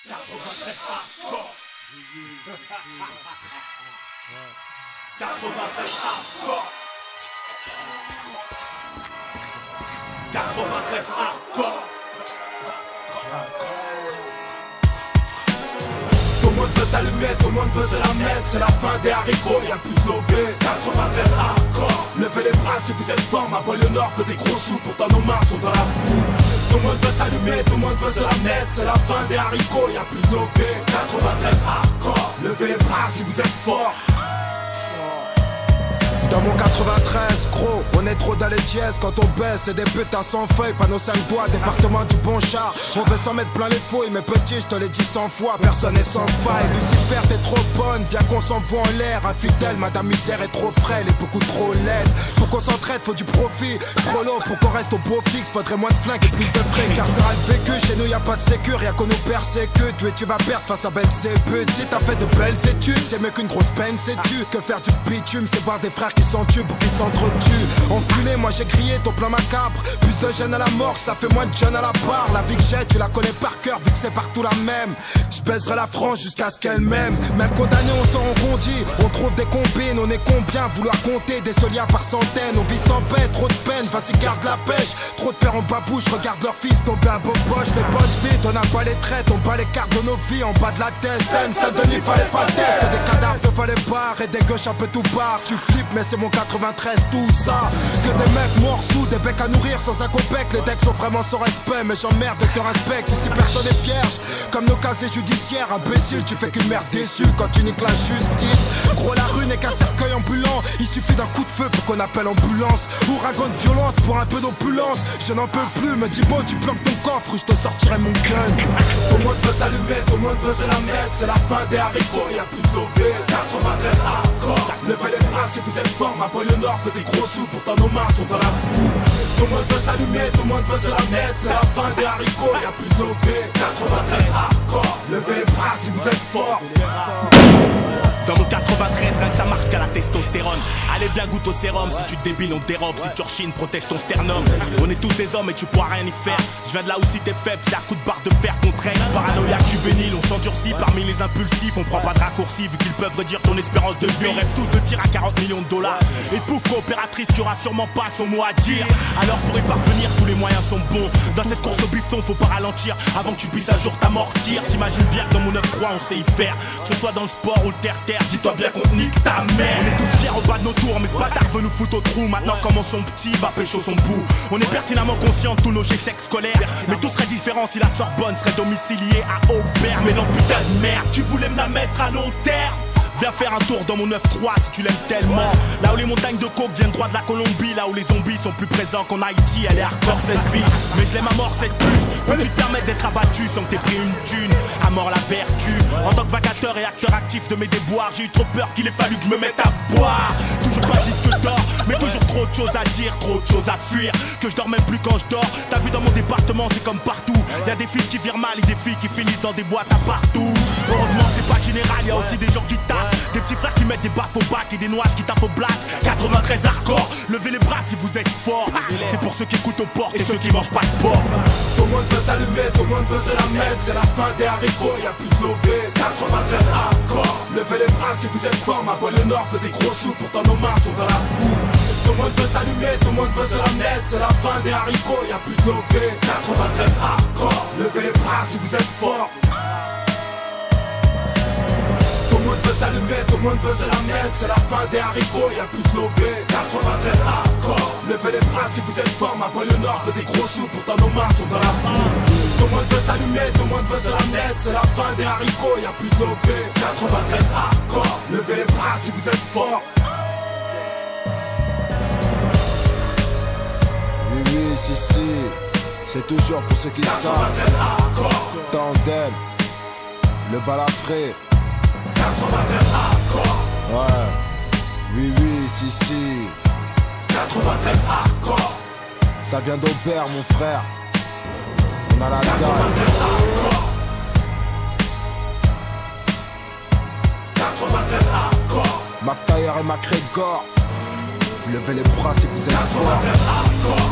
93 hardcore. 93 hardcore. 93 hardcore. Tout le monde veut s'allumer, tout le monde veut se la mettre. C'est la fin des haricots, y'a plus de lobé. 93 hardcore. Levez les bras si vous êtes fort. Ma banlieue nord veut des gros sous, pourtant nos mains sont dans la boue. Tout le monde veut s'allumer, tout le monde veut se la mettre. C'est la fin des haricots, y'a plus de lobé. 93 hardcore. Levez les bras si vous êtes fort. Dans mon 93, gros, on est trop dans les dièses. Quand on baisse, c'est des putains sans feuilles. Panneau 5 doigts, département du bon char. On veut s'en mettre plein les fouilles, mais petit, je te l'ai dit 100 fois. Personne n'est sans faille. Lucifer, t'es trop bonne, viens qu'on s'envoie en l'air. Infidèle, madame misère est trop frêle et beaucoup trop laide. Pour qu'on s'entraide, faut du profit. Trop long pour qu'on reste au beau fixe. Faudrait moins de flingues et plus de frais. Carcéral vécu, chez nous y'a pas de sécure. Y'a qu'on nous persécute. Oui, tu vas perdre face à Belzébuth. Si t'as fait de belles études, c'est mieux qu'une grosse peine, sais-tu. Que faire du bitume, c'est voir des frères qui s'entuent ou qui s'entretuent. Enculé, moi j'ai crié ton plan macabre. Plus de jeunes à la mort, ça fait moins de jeunes à la barre. La vie que j'ai, tu la connais par cœur, vu que c'est partout la même. Je baiserai la France jusqu'à ce qu'elle m'aime. Même condamné, on s'en rebondit. On trouve des combines, on est combien vouloir compter des soliens par centaines. On vit sans paix, trop de peine, vas-y garde la pêche. Trop de pères en babouche, regarde leur fils tomber à beau poche. Les poches vides, on n'a pas les traites, on bat les cartes de nos vies en bas de la tête. Saint-Denis, fallait pas test, que des cadavres de fallait pas. Et des gauches un peu tout part. Tu flippes, mais c'est mon 93, tout ça. C'est des mecs morts sous, des becs à nourrir sans un copec. Les decks sont vraiment sans respect, mais j'emmerde et te respecte. Ici personne est vierge, comme nos casiers judiciaires. Imbécile, tu fais qu'une mère déçue quand tu niques la justice. Gros, la rue n'est qu'un cercueil ambulant. Il suffit d'un coup de feu pour qu'on appelle ambulance. Ouragan de violence pour un peu d'opulence. Je n'en peux plus, me dis bon, tu planques ton coffre, je te sortirai mon gun. Tout le monde veut s'allumer, tout le monde veut se la mettre. C'est la fin des haricots, y'a plus de lobé. 93 hardcore. Levez les bras si vous êtes fort. Ma banlieue nord fait des gros sous, pourtant nos mains sont dans la boue. Tout le monde veut s'allumer, tout le monde veut se la mettre. C'est la fin des haricots, y'a plus de lobé. 93 hardcore. Levez les bras si vous êtes fort. Dans mon 93, rien que ça marche qu'à la testostérone. Allez bien goûte au sérum, si tu te débiles on te dérobe. Si tu rechines, protège ton sternum. On est tous des hommes et tu pourras rien y faire. Je viens de là où si t'es faible, c'est à coup de barre de fer qu'on traîne. Paranoïaque juvénile, on s'endurcit parmi les impulsifs. On prend pas de raccourcis vu qu'ils peuvent réduire ton espérance de vie. On rêve tous de tir à 40 millions de dollars. Et pouf, coopératrice qui aura sûrement pas son mot à dire. Alors pour y parvenir, tous les moyens sont bons. Dans cette course au bifton, faut pas ralentir avant que tu puisses un jour t'amortir. T'imagines bien que dans mon 9-3 on sait y faire. Que ce soit dans le sport ou le terre-terre, dis-toi bien qu'on nique ta mère. On est tous fiers au bas de nos tours, mais ce bâtard veut nous foutre au trou. Maintenant comment son petit va pécho son bout. On est pertinemment conscient de tous nos échecs scolaires. Mais tout serait différent si la Sorbonne serait domiciliée à Aubert. Mais non putain de merde, tu voulais me la mettre à long terme. Viens faire un tour dans mon 9-3 si tu l'aimes tellement. Là où les montagnes de coke viennent droit de la Colombie. Là où les zombies sont plus présents qu'en Haïti. Elle est hardcore cette vie, mais je l'aime à mort cette pute. Peux-tu te permettre d'être abattu sans que t'aies pris une thune? À mort la vertu. En tant que vacateur et acteur actif de mes déboires, j'ai eu trop peur qu'il ait fallu que je me mette à boire. Toujours pas disque d'or, mais toujours trop de choses à dire, trop de choses à fuir. Que je dors même plus quand je dors. T'as vu dans mon département c'est comme partout. Y'a des fils qui virent mal et des filles qui finissent dans des boîtes à partout. Heureusement que c'est pas général, y'a aussi des gens qui tapent. Des petits frères qui mettent des baffes au bac et des noises qui tapent au black. 93 hardcore, levez les bras si vous êtes forts. C'est pour ceux qui écoutent aux portes et ceux qui mangent pas de porc. Tout le monde veut s'allumer, tout le monde veut se la mettre. C'est la fin des haricots, y'a plus de lobé. 93 hardcore. Levez les bras si vous êtes forts. Ma banlieue nord fait des gros sous, pourtant nos mains sont dans la boue. Tout le monde veut s'allumer, tout le monde veut se la mettre. C'est la fin des haricots, y'a plus de lobé. 93 hardcore. Levez les bras si vous êtes forts. Tout le monde veut s'allumer, tout le monde veut se la mettre. C'est la fin des haricots, y'a plus de lobé. 93 hardcore. Levez les bras si vous êtes forts. Ma banlieue nord fait des gros sous, pourtant nos mains sont dans la boue. Tout le monde veut s'allumer, tout le monde veut se la mettre. C'est la fin des haricots, y'a plus de lobé. 93 hardcore. Levez les bras si vous êtes forts. Oui, oui, si, c'est toujours pour ceux qui savent. Tandem, le balafré. 93 hardcore. Ouais, oui, oui, si. 93 hardcore. Ça vient d'Aubert, mon frère. On a la dalle. 93 hardcore. 93 hardcore. McTayer et McGregor. Levez les bras si vous êtes forts. 93 hardcore.